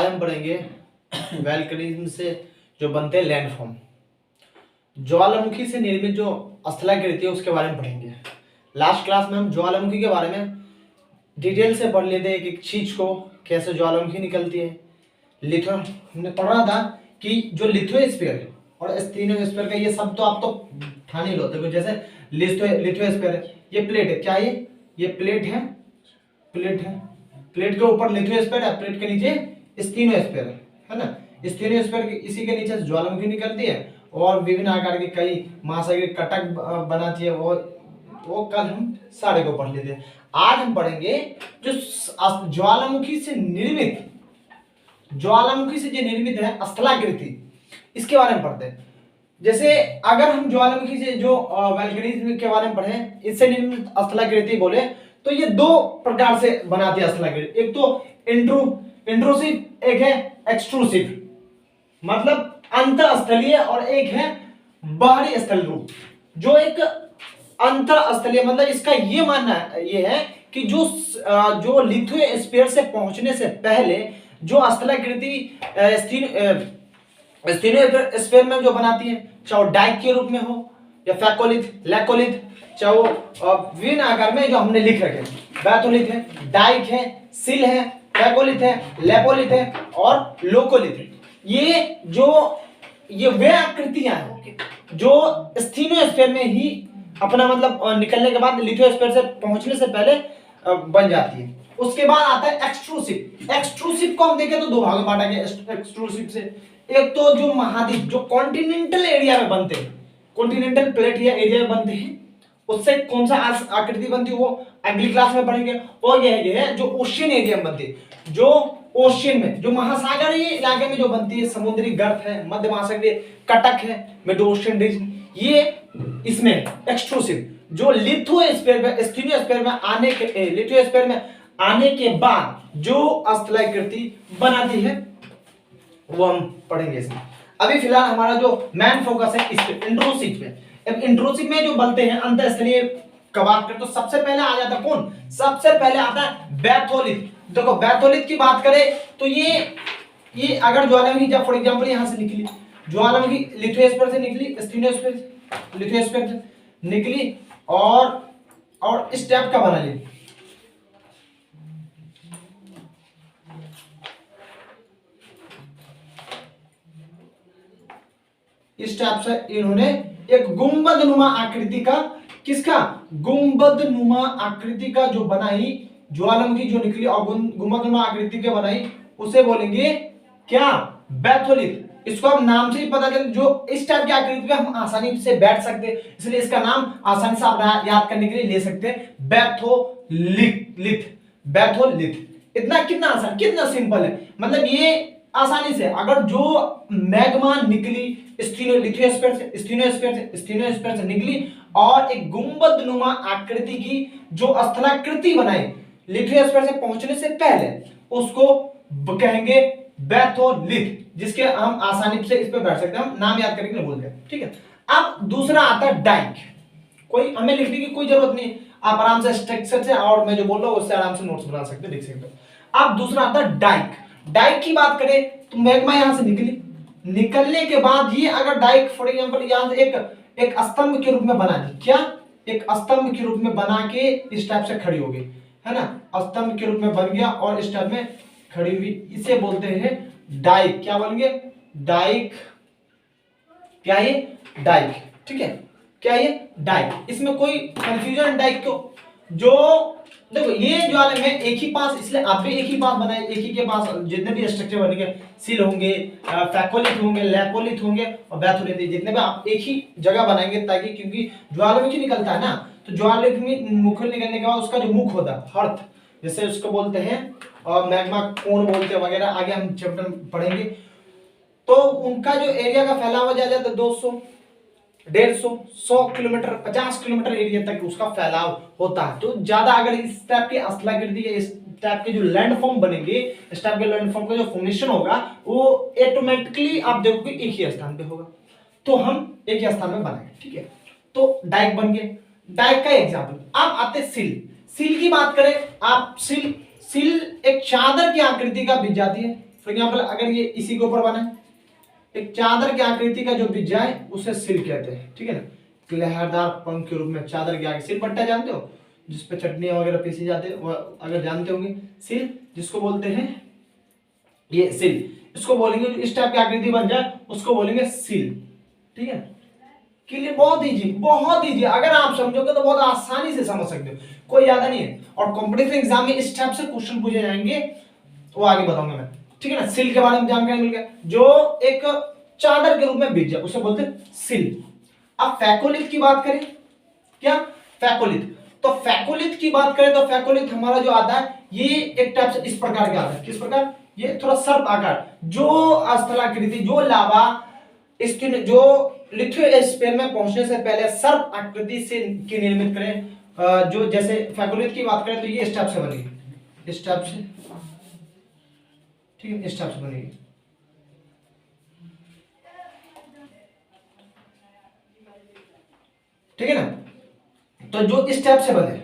आज हम पढ़ेंगे वोल्केनिज्म से जो बनते हैं लैंडफॉर्म। ज्वालामुखी से निर्मित जो स्थलाकृति है उसके बारे में पढ़ेंगे। लास्ट क्लास में हम ज्वालामुखी के बारे में डिटेल से पढ़ लेते हैं कि चीज को कैसे ज्वालामुखी निकलती है। हमने पढ़ा था कि जो लिथोस्फीयर और स्टेनोस्फीयर का ये सब तो आप तो ठान ही लोते हो। जैसे लिथोस्फीयर है, ये प्लेट है, क्या ये प्लेट है, प्लेट के ऊपर लिथोस्फीयर है, प्लेट के नीचे स्टेनोस्फीयर है ना। स्टेनोस्फीयर इसी के नीचे ज्वालामुखी निकलती है और विभिन्न आकार के कई महासागरीय कटक बनाती है। वो कल हम सारे को पढ़ लेते हैं। आज हम पढ़ेंगे जो ज्वालामुखी से जो निर्मित है स्थलाकृति, इसके बारे में पढ़ते हैं। जैसे अगर हम ज्वालामुखी से जो वोल्केनिज्म के बारे में पढ़ें, इससे निर्मित स्थलाकृति बोले तो ये दो प्रकार से बनाती है स्थलाकृति। एक तो इंट्रूसिव, एक है एक्सट्रूसिव, मतलब अंतःस्थलीय, और एक है बाहरी स्थल रूप। जो एक अंतःस्थलीय मतलब इसका ये मानना ये है कि जो लिथोस्फीयर से पहुंचने से पहले जो स्थलाकृति स्टेनोस्फीयर में जो बनाती है, चाहे वो डाइक के रूप में हो या फैकोलिथ, लैकोलिथ, चाहे वो विभिन्न आकार में जो हमने लिख रखे, बैथोलिथ है, डाइक है, सिल है, फैकोलिथ है, लेपोलिथ है और लोकोलिथ है। ये वे आकृतियां हैं जो स्टेनोस्फीयर में ही अपना मतलब निकलने के बाद लिथोस्फीयर से पहुंचने से पहले बन जाती है। उसके बाद आता है एक्सट्रूसिव। एक्सट्रूसिव को हम देखें तो दो भागों में बांटा गया एक्सट्रूसिव से। एक तो जो महाद्वीप, जो कॉन्टिनेंटल एरिया में बनते हैं, कॉन्टिनेंटल प्लेट या एरिया में बनते हैं, उससे कौन सा आकृति बनती है वो अगली क्लास में पढ़ेंगे। और यह है जो ओशियन एरिया में बनती है, जो ओशियन में, जो महासागरीय इलाके में जो बनती है, समुद्री गर्त है, मध्य महासागरीय कटक है, मिड ओशियन रीजन, ये इसमें एक्सट्रूसिव। जो लिथोस्फीयर में, स्टेनोस्फीयर में आने के बाद जो स्थलाकृति बनाती है वो हम पढ़ेंगे इसमें। अभी फिलहाल हमारा जो मेन फोकस है इस पे, इंट्रूसिव पे। अब इंट्रूसिव में जो बनते हैं अंतःस्थलीय कवाट कर, तो सबसे पहले आ जाता कौन? सबसे पहले आता है बैथोलिथ। देखो बैथोलिथ की बात करें तो ये अगर ज्वालामुखी, जब फॉर एग्जांपल यहां से निकली ज्वालामुखी, लिथोस्फीयर से निकली, स्टेनोस्फीयर लिथोस्फीयर से निकली और इस टाइप का बना ली, इस टाइप से इन्होंने एक गुंबदनुमा आकृति का, किसका? गुंबदनुमा आकृति का जो बनाई ज्वालामुखी जो निकली और गुंबदनुमा आकृति के बनाई, उसे बोलेंगे क्या? बैथोलिथ। इसको हम नाम से ही पता चल, जो इस टाइप की आकृति पे हम आसानी से बैठ सकते हैं, इसलिए इसका नाम आसानी से आप याद करने के लिए ले सकते हैं, बैथोलिथ। बैथोलिथ इतना कितना आसान, कितना सिंपल है। मतलब ये आसानी से अगर जो मैग्मा निकली स्टेनोस्फीयर से निकली और एक गुंबदनुमा आकृति की जो स्थलाकृति बनाई लिथोस्फीयर से पहुंचने से पहले, उसको कहेंगे बैथोलिथ, जिसके हम आसानी से इस पे बैठ सकते हैं। हम नाम याद करने के लिए बोलते हैं, ठीक है। अब दूसरा आता है डाइक। कोई हमें लिखने की कोई जरूरत नहीं, आप आराम से स्ट्रक्चर से और मैं जो बोल रहा हूं उससे आराम से नोट्स बना सकते हैं, लिख सकते हो। अब दूसरा आता है डाइक। डाइक की बात करें तो मैग्मा यहां से निकली, निकलने के बाद ये अगर डाइक फॉर एग्जांपल यहां से एक स्तंभ के रूप में बना दी, क्या? एक स्तंभ के रूप में बना के इस टाइप से खड़ी हो गई, है ना, स्तंभ के रूप में बन गया और इस टाइप में खड़ी हुई, इसे बोलते हैं डाइक। क्या बोलेंगे? डाइक। क्या ये? डाइक, ठीक है। क्या ये? डाइक। इसमें कोई कंफ्यूजन डाइक को, जो देखो ये ज्वाला में एक ही पास, इसलिए आप भी एक ही पास बनाए, एक ही के पास जितने भी स्ट्रक्चर बनेंगे, सिल होंगे, फैकोलिथ होंगे, लेपोलिथ होंगे और बैथोलिथ, जितने भी आप एक ही जगह बनाएंगे, ताकि क्योंकि ज्वालामुखी निकलता है ना, तो ज्वालामुखी निकलने के बाद उसका जो मुख होता है, हर्थ जैसे उसको बोलते हैं, और मैग्मा कोण बोलते हैं वगैरह, आगे हम चैप्टर पढ़ेंगे। तो उनका जो एरिया का फैलाव ज्यादा था 200, 150, 100 किलोमीटर, 50 किलोमीटर एरिया तक उसका फैलाव होता है। तो ज्यादा अगर इस टाइप की स्थलाकृति या इस टाइप के जो लैंडफॉर्म बनेंगे, इस टाइप के लैंडफॉर्म का जो फॉर्मेशन होगा वो ऑटोमेटिकली आप देखोगे एक ही स्थान पे होगा, तो हम एक ही स्थान में बनाएंगे, ठीक है। तो डाइक बन गए। डाइक का एग्जांपल। अब आते सिल। सिल की बात करें आप, सिल एक चादर की आकृति का बिछ जाती है, फॉर एग्जाम्पल अगर ये इसी के ऊपर बना है, एक चादर की आकृति का जो बिज जाए उसे सिल कहते हैं, ठीक है ना। लहरदार पंख के रूप में चादर के आगे सिल पट्टा जानते हो, जिसपे चटनी वगैरह पीसी जाती है, अगर जानते होंगे, सिल जिसको बोलते हैं ये सिल, इसको बोलेंगे इस टाइप की आकृति बन जाए उसको बोलेंगे सिल, ठीक है। क्लियर, बहुत इजी, अगर आप समझोगे तो बहुत आसानी से समझ सकते हो, कोई ज्यादा नहीं है। और कॉम्पिटिटिव एग्जाम में इस टाइप से क्वेश्चन पूछे जाएंगे, वो आगे बताऊंगा मैं, ठीक है ना। सिल के बारे में जानकारी मिल गया, जो एक चादर के रूप में बिज जाए उसे बोलते हैं सिल। अब फैकोलिथ की बात करें, क्या फैकोलिथ, तो फैकोलिथ की बात करें तो फैकोलिथ हमारा जो आता है ये एक टाइप से इस प्रकार का आता है, किस प्रकार, ये थोड़ा सर्प आकार, जो स्थलाकृति, जो लावा इसके जो लिथोस्फीयर में पहुंचने से पहले सर्प आकृति से की निर्मित करें, जो जैसे फैकोलिथ की बात करें तो ये इस टाइप से बनेगी, इस टाइप से, ठीक है, इस टाइप से बनेगी, ठीक है ना। तो जो इस टाइप से बने,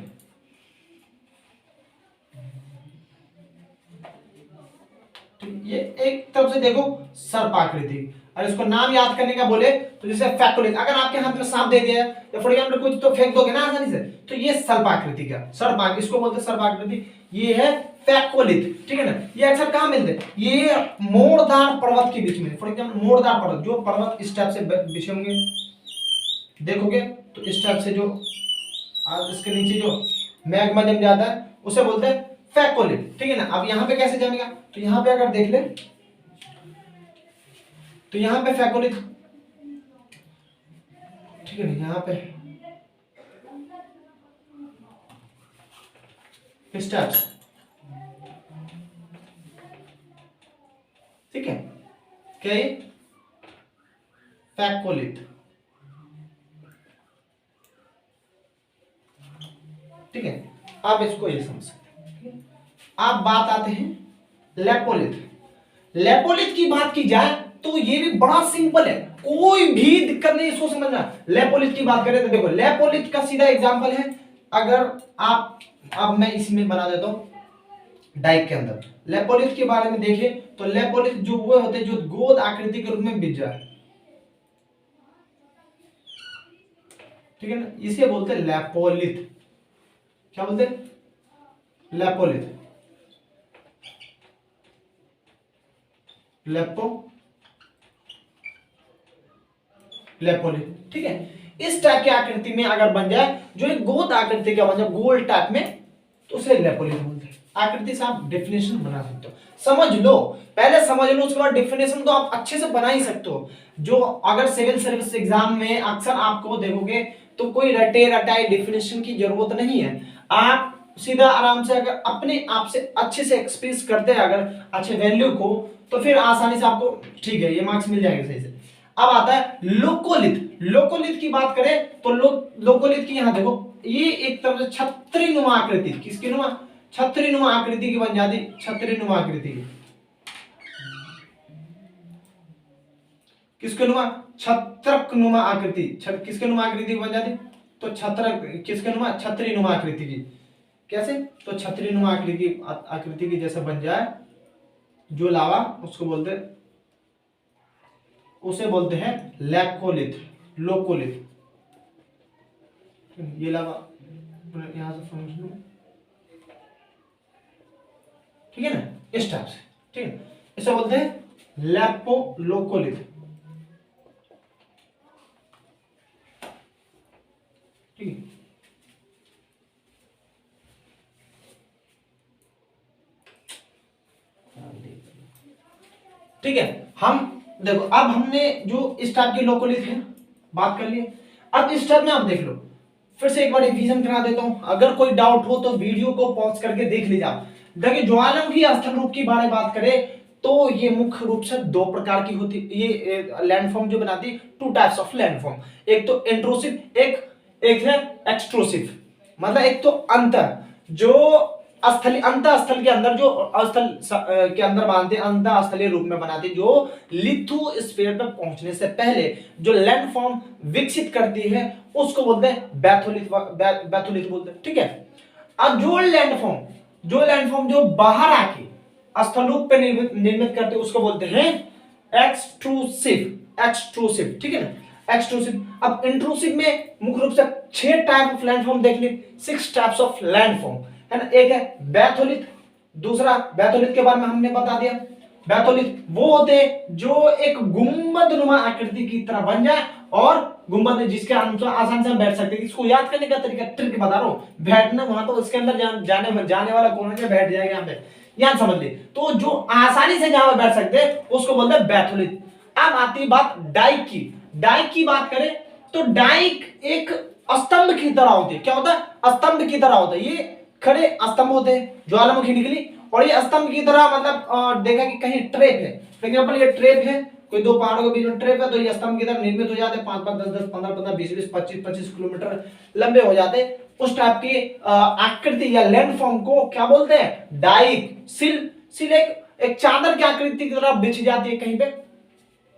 तो ये एक तरफ से देखो सर्प आकृति, और इसको नाम याद करने का बोले तो जैसे फैकोलिथ, अगर आपके हाथ में सांप दे दिया या फॉर एग्जाम्पल कुछ तो फेंक दोगे ना आसानी से, तो ये सर्प आकृति का, सर्प, इसको बोलते हैं सर्प आकृति, ये है फैकोलिथ, ठीक है ना। ये अक्सर कहां मिलते हैं, ये मोड़दार पर्वत के बीच में, फॉर एग्जाम्पल मोड़दार पर्वत, जो पर्वत इस टाइप से बिछे होंगे देखोगे, तो इस टाइप से जो इसके नीचे जो मैग्मा जम जाता है उसे बोलते हैं फैकोलिथ, ठीक है ना। अब यहाँ पे कैसे जमेगा, तो यहाँ पे अगर देख ले तो यहाँ पे फैकोलिथ, ठीक है ना, यहाँ पे इस टाइप, ठीक है, क्या ये फैकोलिथ, ठीक है। आप इसको ये समझ सकते हैं। आप बात आते हैं लेपोलिथ, लेपोलिथ की बात की जाए तो ये भी बड़ा सिंपल है, कोई भी दिक्कत नहीं इसको समझना। लेपोलिथ की बात करें तो देखो, लेपोलिथ का सीधा एग्जांपल है, अगर आप, अब मैं इसमें बना देता हूं डाइक के अंदर, लेपोलिथ के बारे में देखें तो लेपोलिथ जो वो होते हैं जो गोद आकृति के रूप में बिज जाए, ठीक है ना, इसे बोलते हैं लेपोलिथ। क्या बोलते हैं, लेपोलिथ, लेपोलिथ, ठीक है। इस टाइप की आकृति में अगर बन जाए, जो एक गोद आकृति का बन जाए गोल टाइप में, तो उसे लेपोलिथ बोलते हैं। आकृति से आप डेफिनेशन बना सकते हो, समझ लो, पहले समझ लो, उसके बाद डेफिनेशन तो आप अच्छे से बना ही सकते हो। जो अगर सिविल सर्विस एग्जाम में अक्सर आपको देखोगे तो कोई रटे रटाई डेफिनेशन की जरूरत नहीं है, आप सीधा आराम से अगर अपने आप से अच्छे से एक्सप्रेस करते हैं अगर अच्छे वैल्यू को, तो फिर आसानी से आपको, ठीक है, ये मार्क्स मिल जाएंगे सही से। अब आता है लोकोलिथ, लोकोलिथ की बात करें तो लोकोलिथ की यहां देखो, ये एक तरफ से छतरी नुमा आकृति, किसकी नुमा, छतरी नुमा आकृति की बन जाती, छतरी नुमा आकृति की, किसके नुमा, छत्रक नुमा आकृति, किसके नुमा आकृति बन जाती, तो छत्रक, किसके नुमा, छतरी नुमा आकृति की, कैसे, तो छतरी नुमा आकृति की जैसे बन जाए जो लावा, उसको बोलते, उसे बोलते हैं लैकोलिथ, लोकोलिथ, ये लावा यहां से फंक्शन, ठीक है ना, इस टाइप से, ठीक है, इसे बोलते हैं लैपो लोकोलिथ, ठीक है। ठीक है, हम देखो, अब हमने जो इस टाइप के लोकोलिथ है बात कर लिए, अब इस टाइप में आप देख लो, फिर से एक बार रिवीजन करा देता हूं, अगर कोई डाउट हो तो वीडियो को पॉज करके देख लीजिए। देखिए, ज्वालामुखी स्थल रूप की बारे में बात करें तो ये मुख्य रूप से दो प्रकार की होती, ये लैंडफॉर्म जो बनाती, टू टाइप्स ऑफ लैंडफॉर्म, एक तो इंट्रूसिव, एक है एक्सट्रूसिव, मतलब एक तो अंतर, जो स्थली, अंतः स्थल के अंदर, जो स्थल के अंदर बनाते हैं, अंतः स्थलीय रूप में बनाते हैं, जो लिथोस्फीयर पर पहुंचने से पहले जो लैंडफॉर्म विकसित करती है उसको बोलते हैं बैथोलिथ, बैथोलिथ बोलते हैं, ठीक है। अब जो लैंडफॉर्म जो बाहर आके स्थल पे निर्मित करते उसको बोलते हैं एक्सट्रूसिव। एक्सट्रूसिव, ठीक है ना, एक्सट्रूसिव। अब इंट्रूसिव में मुख्य रूप से 6 टाइप ऑफ लैंडफॉर्म देख ली, 6 टाइप्स ऑफ लैंडफॉर्म, है ना। एक है बैथोलिथ, दूसरा बैथोलिथ के बारे में हमने बता दिया। बैथोलिथ वो होते हैं जो एक गुंबदनुमा आकृति की तरह बन जाए और गुंबद में जिसके अनुसार आसानी से हम बैठ सकते हैं। इसको याद करने का तरीका ट्रिक बता रहा हूं, बैठना वहां तो उसके अंदर जाने वाला कौन है, बैठ जाएगा यहाँ पे, याद समझ ले। तो जो आसानी से जहां बैठ सकते हैं उसको बोलते हैं बैथोलिथ। अब आती बात डाइक की। डाइक की बात करें तो डाइक एक स्तंभ की तरह होती है। क्या होता है? स्तंभ की तरह होता है। ये खड़े स्तंभ होते हैं, ज्वालामुखी निकली और ये स्तंभ की तरह, मतलब देखा कि कहीं ट्रेप है, फॉर एग्जांपल ये ट्रेप है, कोई दो पहाड़ों के बीच में ट्रेप है, तो ये स्तंभ की तरह निर्मित हो जाते हैं, 5-5, 10-10, 15-15, 20-20, 25-25 किलोमीटर लंबे हो जाते हैं। उस टाइप की आकृति या लैंड फॉर्म को क्या बोलते हैं? डाइक। सिल, सिल एक चादर की आकृति की तरह बिछ जाती है कहीं पे,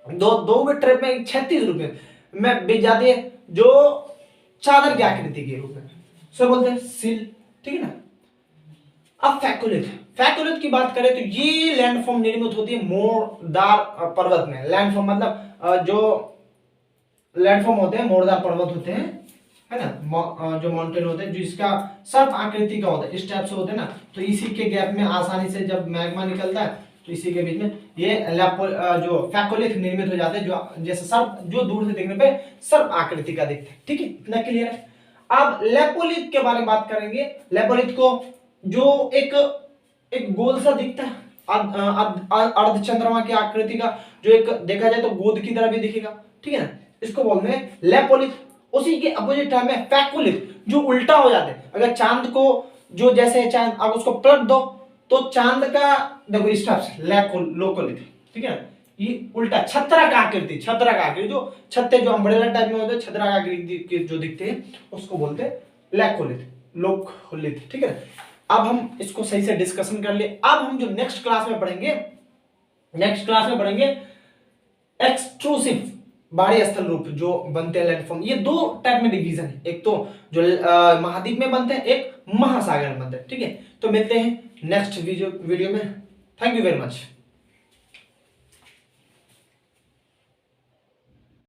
दो ट्रेप में 36 रुपए में बिछ जाती है, जो चादर की आकृति के रूप में, सो बोलते हैं सिल, ठीक है ना। अब फैकुलिथ, फैकुलिथ की बात करें तो ये लैंडफॉर्म निर्मित होती है मोरदार पर्वत में। लैंडफॉर्म मतलब जो लैंडफॉर्म होते हैं मोरदार पर्वत होते हैं, है ना, जो माउंटेन होते हैं, जो इसका सर्प आकृति का होता है, इस टाइप से होते हैं ना, तो इसी के गैप में आसानी से जब मैग्मा निकलता है तो इसी के बीच में ये जो फैकुलिथ निर्मित हो जाते हैं, जो जैसे सर्प, जो दूर से देखने पे सर्प आकृति का दिखता है, ठीक है, इतना क्लियर है। अब लेपोलिथ के बारे में बात करेंगे। लेपोलिथ को जो एक गोल सा दिखता है, अर्धचंद्रमा की आकृति का, जो एक देखा जाए तो गोद की तरह भी दिखेगा, ठीक है ना, इसको बोलते हैं लेपोलिथ। उसी के अपोजिट टर्म है फैकुलिथ, जो उल्टा हो जाते हैं। अगर चांद को, जो जैसे चांद अगर उसको पलट दो तो चांद का देखो इस टाइप से लोकोलिथ, ठीक है ना, ये उल्टा छत्रा का आकृति, छत्रा का आकृति, जो छत्ते जो अम्ब्रेला टाइप में होते हैं, छत्रा का आकृति जो दिखते हैं उसको बोलते हैं लेकोलिथ, लोकोलिथ, ठीक है। अब हम इसको सही से डिस्कशन कर ले। अब हम जो नेक्स्ट क्लास में पढ़ेंगे एक्सट्रूसिव, बाहरी स्थल रूप जो बनते हैं लैंडफॉर्म। ये 2 टाइप में डिवीजन है, एक तो जो महाद्वीप में बनते हैं, एक महासागर में बनते हैं, ठीक है। तो मिलते हैं नेक्स्ट वीडियो में। Thank you very much.